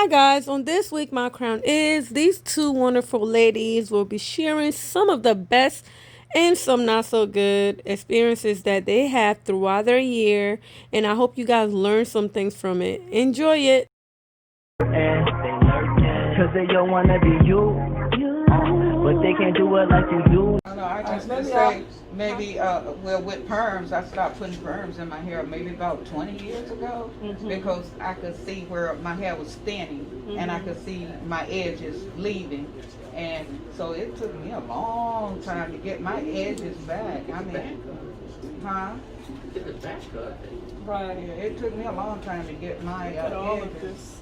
Hi guys, on this week My Crown is these two wonderful ladies will be sharing some of the best and some not so good experiences that they have throughout their year, and I hope you guys learn some things from it. Enjoy it. And they lurking, cause they don't wanna be you, but they can't do it like you do. I don't know, I just would say maybe, well, with perms, I stopped putting perms in my hair maybe about 20 years ago because I could see where my hair was thinning and I could see my edges leaving. And so it took me a long time to get my edges back. I mean, huh? Get the back up. Right. It took me a long time to get my edges.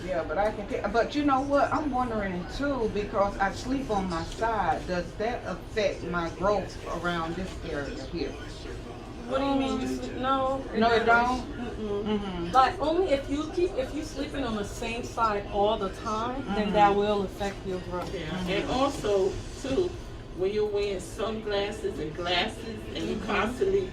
Yeah, but I can. But you know what? I'm wondering too because I sleep on my side. Does that affect my growth around this area here? What do you mean? No, No, it don't. Like only if you sleeping on the same side all the time, then that will affect your growth. Yeah. And also, too, when you're wearing sunglasses and glasses and you constantly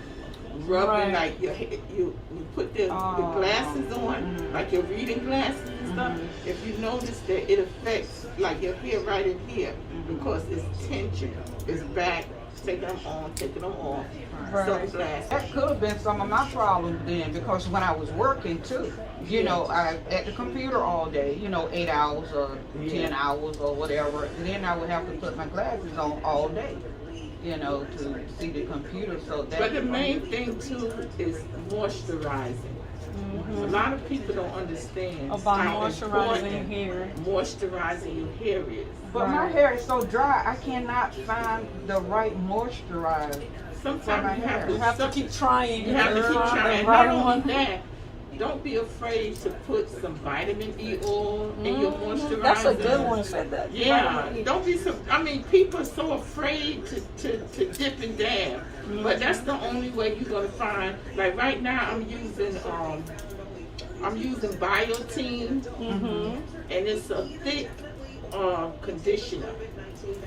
rubbing, like you put the glasses on, like your reading glasses and stuff, if you notice that it affects like your hair right in here because it's tension, it's back, taking them on, taking them off. Sunglasses. That could have been some of my problems then because when I was working too, you know, I at the computer all day, 8 hours or 10 hours or whatever, and then I would have to put my glasses on all day, to see the computer. So that. But the main thing too is moisturizing. A lot of people don't understand About how moisturizing important hair. moisturizing your hair is. But my hair is so dry, I cannot find the right moisturizer. Sometimes You have to keep trying. You have to keep trying. Right Not on. only that, don't be afraid to put some vitamin E oil in your moisturizer. That's a good one. Said that. Yeah, don't be so. I mean, people are so afraid to dip and dab, but that's the only way you're gonna find. Like right now, I'm using Biotine, and it's a thick conditioner.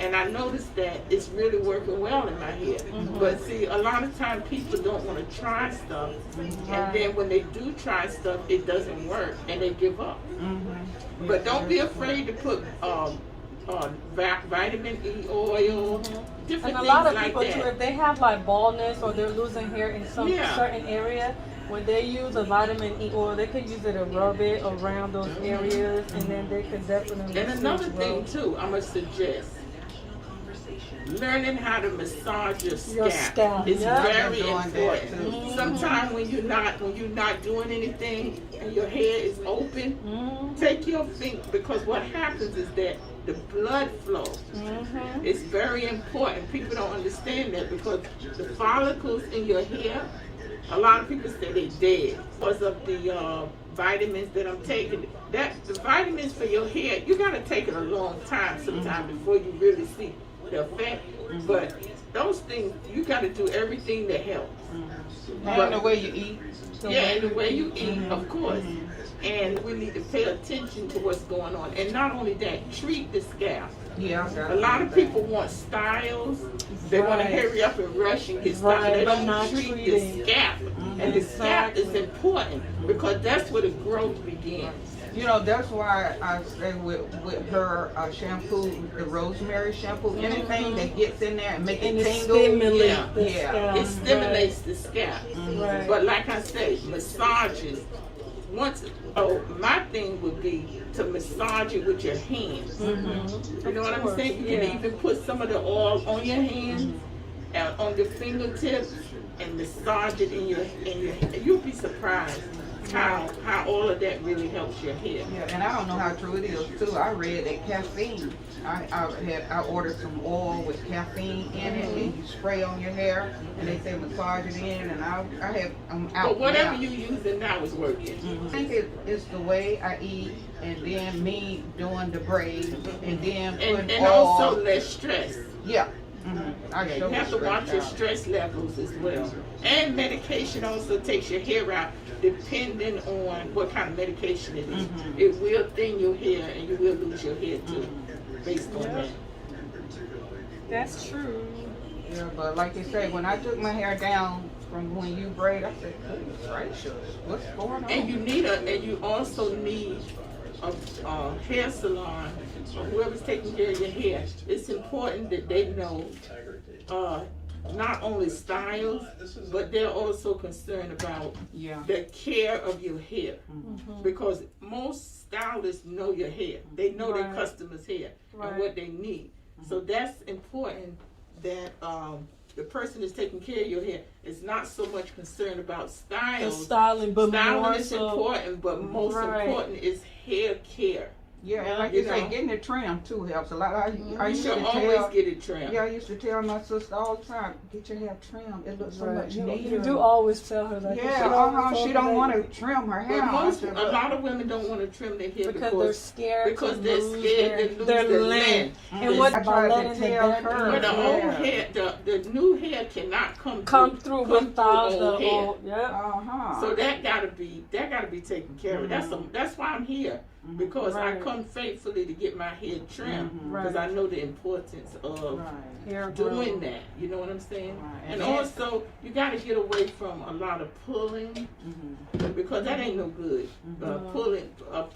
And I noticed that it's really working well in my hair. But see, a lot of times people don't want to try stuff, and then when they do try stuff, it doesn't work, and they give up. But don't be afraid to put vitamin E oil, different And a things lot of like people that. too, if they have like baldness or they're losing hair in some certain area, when they use a vitamin E oil, they could use it to rub it around those areas, and then they could definitely. And another thing too, I'm gonna suggest learning how to massage your scalp is very important. Sometimes when you're not doing anything and your hair is open, take your finger, because what happens is that the blood flow is very important. People don't understand that because the follicles in your hair, a lot of people say they're dead because of the vitamins that I'm taking. The vitamins for your hair, you gotta take it a long time sometimes before you really see the effect. But those things, you gotta do everything to help. And the way you eat. And the way you eat, of course. And we need to pay attention to what's going on. And not only that, treat the scalp. Yeah, A lot of people want styles. They want to hurry up and rush and get styles. They don't treat the scalp. And the scalp is important because that's where the growth begins. That's why I say with her shampoo, the rosemary shampoo, anything that gets in there and make it tingle. It stimulates the scalp. But like I say, massages. My thing would be to massage it with your hands. You know what I'm saying? You can even put some of the oil on your hands and on your fingertips and massage it in your hair. You'll be surprised how all of that really helps your hair. Yeah, and I don't know how true it is too. I read that caffeine. I ordered some oil with caffeine in it, and you spray on your hair, and they say massage it in, and I'm out. But whatever now. you using now is working. I think it's the way I eat, and then me doing the braids, and then putting and oil. also less stress. Yeah. You have to watch your stress levels as well. And medication also takes your hair out depending on what kind of medication it is. It will thin your hair and you will lose your hair too, based on that. That's true. Yeah, but like you say, when I took my hair down from when you braid. I said, goodness gracious, what's going on? And you also need a hair salon or whoever's taking care of your hair. It's important that they know not only styles, but they're also concerned about the care of your hair. Because most stylists know your hair. They know their customers' hair and what they need. So that's important that the person that's taking care of your hair is not so much concerned about styles. The styling, but styling is important, but most important is hair care. Yeah, and like you say, getting it trimmed too helps a lot. I used to always get it trimmed. Yeah, I used to tell my sister all the time, get your hair trimmed. It looks so much neater. You do always tell her that. Yeah, she don't want to trim her hair. But a lot of women don't want to trim their hair because they're scared. Because they're scared to lose their length. And what about letting the dead hair? But the old hair, the new hair cannot come through without the old hair. Yeah. So that gotta be taken care of. That's why I'm here. Because I come faithfully to get my hair trimmed because I know the importance of doing that. You know what I'm saying? And also, you got to get away from a lot of pulling because that ain't no good.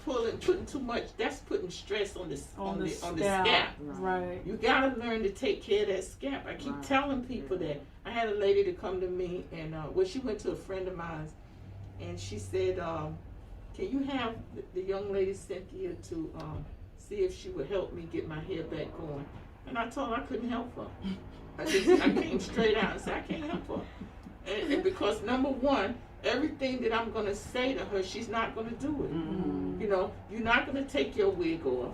Putting too much, that's putting stress on the scalp. Right. You got to learn to take care of that scalp. I keep telling people that. I had a lady to come to me and she went to a friend of mine and she said, can you have the young lady Cynthia to see if she would help me get my hair back going? And I told her I couldn't help her. I came straight out and said I can't help her. And because number one, everything that I'm going to say to her, she's not going to do it. You know, you're not going to take your wig off.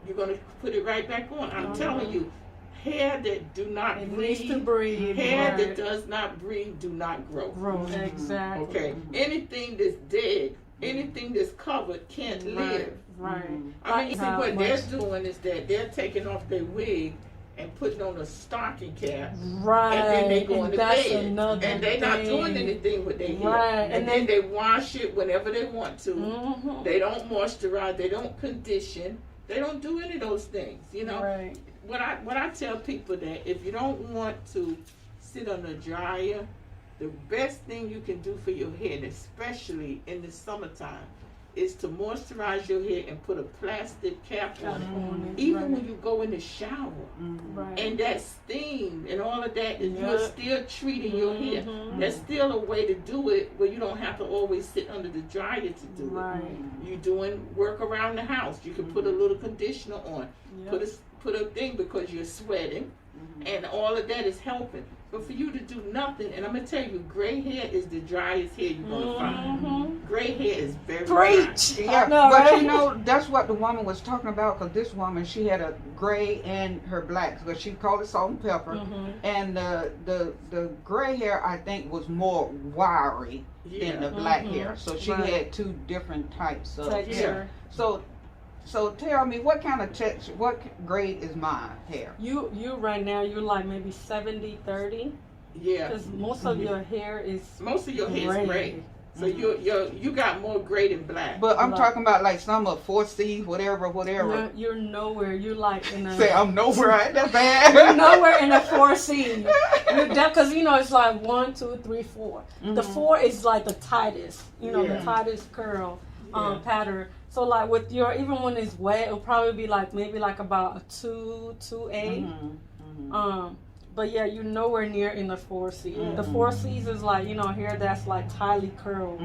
You're going to put it right back on. I'm telling you, hair that do not breathe, hair that does not breathe, do not grow. Exactly. Okay. Anything that's dead, anything that's covered can't live. Right. I mean, see what they're doing is that they're taking off their wig and putting on a stocking cap. Right. And then they go in the bed. And they're not doing anything with their hair. Right. And then they wash it whenever they want to. They don't moisturize. They don't condition. They don't do any of those things. You know. Right. What I tell people that if you don't want to sit on a dryer, the best thing you can do for your hair, and especially in the summertime, is to moisturize your hair and put a plastic cap on it. Even when you go in the shower. And that steam and all of that, you're still treating your hair. There's still a way to do it where you don't have to always sit under the dryer to do it. You're doing work around the house. You can put a little conditioner on. Put a thing because you're sweating, and all of that is helping. But for you to do nothing, and I'm gonna tell you, gray hair is the driest hair you're gonna find. Gray hair is very dry. Yeah, but you know that's what the woman was talking about. Because this woman, she had a gray and her black, because she called it salt and pepper, and the gray hair I think was more wiry than the black hair. So she had two different types of hair. So tell me, what kind of texture, what grade is my hair? You right now, you're like maybe 70-30. Yeah. Because most of your hair is gray. So you got more gray than black. But I'm talking about like some of 4C, whatever. You're nowhere. You're like in a... Say I'm nowhere. Ain't that bad? You're nowhere in a 4C. Because, you know, it's like 1, 2, 3, 4. The 4 is like the tightest, the tightest curl pattern. So like with your, even when it's wet, it'll probably be like maybe like about a 2A. But yeah, you're nowhere near in the 4C. The 4Cs is like, hair that's like tightly curled.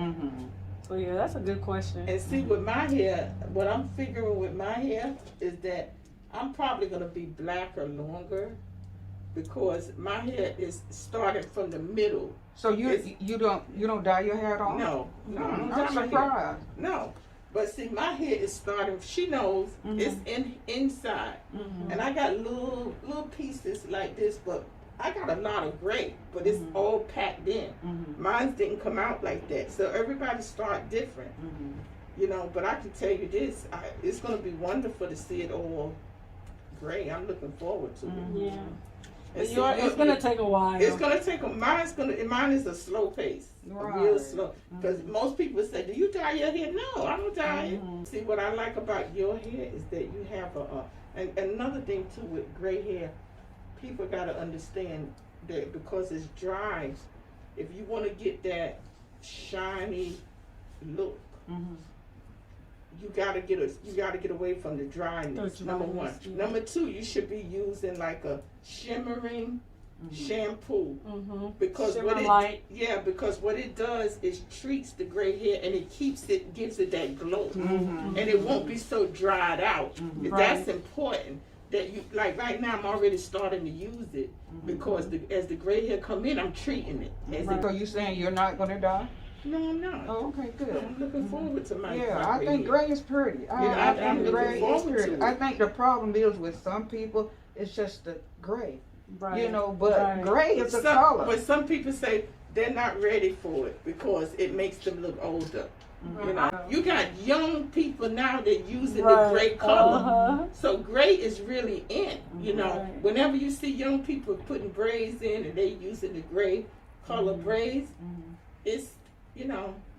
So yeah, that's a good question. And see, with my hair, what I'm figuring with my hair is that I'm probably gonna be black or longer because my hair is starting from the middle. So you don't dye your hair at all? No, I'm surprised. No. But see, my hair is starting. She knows it's inside, and I got little pieces like this. But I got a lot of gray, but it's all packed in. Mine didn't come out like that, so everybody start different, But I can tell you this: it's going to be wonderful to see it all gray. I'm looking forward to it. Yeah. It's gonna take a while. It's gonna take mine is a slow pace, real slow. Because most people say, "Do you dye your hair?" No, I don't dye it. See, what I like about your hair is that you have and another thing too with gray hair, people gotta understand that because it's dry, if you want to get that shiny look, you gotta get away from the dryness. Number one. Yeah. Number two, you should be using like a shimmering shampoo because because what it does is treats the gray hair and it gives it that glow, and it won't be so dried out. That's important. That you like right now, I'm already starting to use it because as the gray hair come in, I'm treating it. So you saying you're not gonna dye? No, I'm not. Oh, okay, good. I'm looking forward to my. I think gray is pretty. I think gray is pretty. I think the problem is with some people, it's just the gray. Right. You know, but gray is a color. But some people say they're not ready for it because it makes them look older. You know, you got young people now that using the gray color. So gray is really in. You know, whenever you see young people putting braids in and they using the gray color braids, it's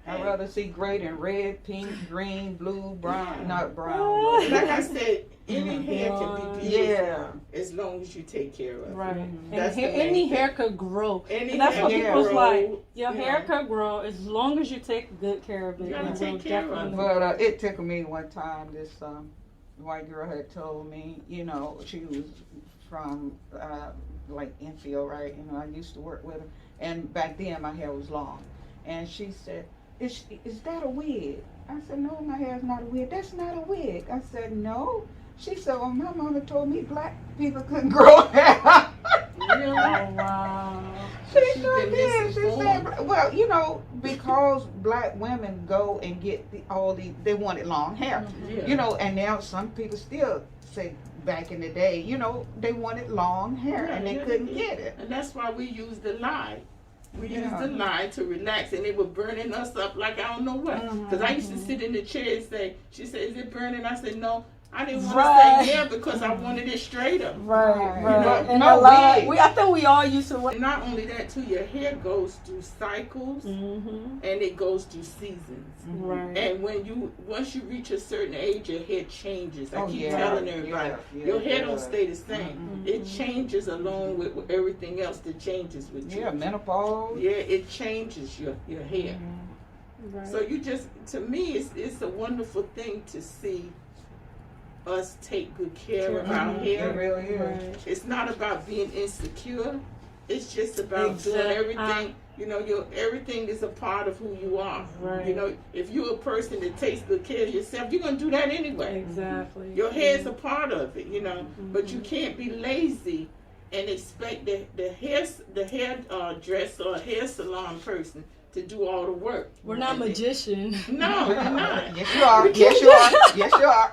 I'd rather see gray than red, pink, green, blue, brown, not brown. But like I said, any hair can be beautiful as long as you take care of it. Right. And That's any hair could grow. And that's what people's like. Your hair could grow as long as you take good care of it. You gotta take care of it. But it took me one time, this white girl had told me, she was from like Enfield, right? I used to work with her. And back then my hair was long. And she said, is that a wig? I said, no, my hair's not a wig. That's not a wig. I said, no. She said, well, my mama told me black people couldn't grow hair. Really? Oh, wow. She sure did. She said, well, because black women go and get they wanted long hair. And now some people still say back in the day, they wanted long hair and they couldn't get it. And that's why we use the lye. We used the lye to relax, and it was burning us up like I don't know what. Because I used to sit in the chair and say, she said, is it burning? I said, no. I didn't want to stay here because I wanted it straight up. Right. And no wig. I think we all used to. And not only that, too, your hair goes through cycles and it goes through seasons. Right. And once you reach a certain age, your hair changes. I keep telling everybody, your hair don't stay the same. It changes along with everything else that changes with you. Yeah, menopause. Yeah, it changes your hair. Right. So to me, it's a wonderful thing to see us take good care of our hair. It really is. It's not about being insecure. It's just about doing everything. Everything is a part of who you are. Right. If you're a person that takes good care of yourself, you're gonna do that anyway. Exactly. Your hair is a part of it. But you can't be lazy and expect the hairdresser or hair salon person to do all the work. We're not magicians. No, we're not. Yes, you are. Yes, you are. Yes, you are.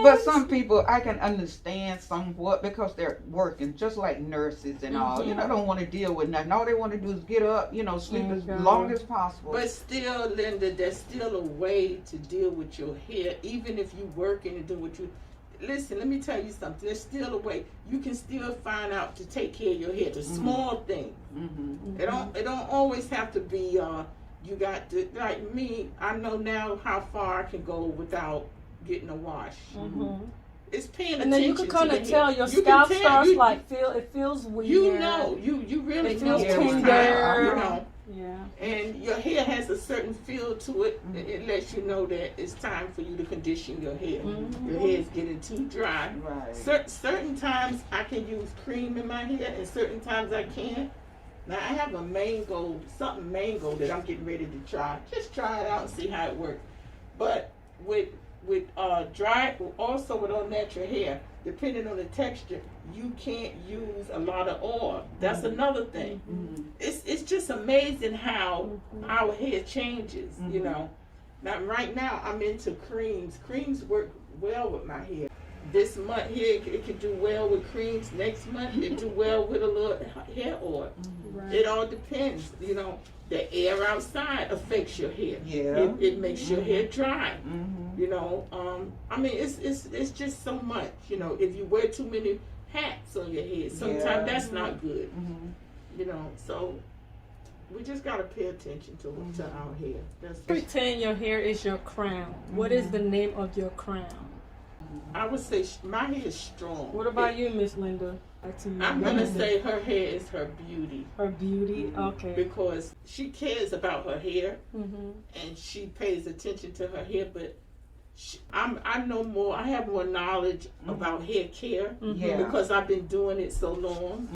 But some people, I can understand somewhat because they're working, just like nurses and all. Don't want to deal with nothing. All they want to do is get up, sleep as long as possible. But still, Linda, there's still a way to deal with your hair, even if you working and do what you. Listen, let me tell you something. There's still a way. You can still find out to take care of your hair. The small things. It don't always have to be. You got to, like me. I know now how far I can go without getting a wash. It's paying attention. And then you can kind of tell your scalp starts it feels weird. You really it feels know. tender. Yeah. And your hair has a certain feel to it. It lets you know that it's time for you to condition your hair. Your hair is getting too dry. Right. Certain times I can use cream in my hair, and certain times I can't. Now I have a mango that I'm getting ready to try. Just try it out and see how it works. But with dry, also with all natural hair, depending on the texture, you can't use a lot of oil. That's another thing. It's just amazing how our hair changes, Now right now I'm into creams. Creams work well with my hair. This month here it could do well with creams. Next month it do well with a little hair oil. It all depends, The air outside affects your hair. Yeah. It makes your hair dry. I mean, it's just so much. If you wear too many hats on your head, sometimes that's not good. So we just gotta pay attention to our hair. Pretend your hair is your crown. What is the name of your crown? I would say my hair is strong. What about you, Miss Linda? I'm gonna say her hair is her beauty. Her beauty, okay. Because she cares about her hair, and she pays attention to her hair. But I know more. I have more knowledge about hair care because I've been doing it so long.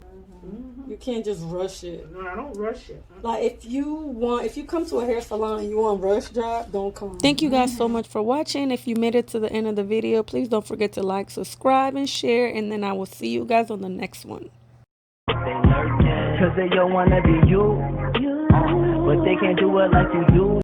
You can't just rush it. No, I don't rush it. Like if you come to a hair salon and you want rush job, don't come. Thank you guys so much for watching. If you made it to the end of the video, please don't forget to like, subscribe, and share. And then I will see you guys on the next one. They lurking, cause they don't wanna be you, but they can't do it like you do.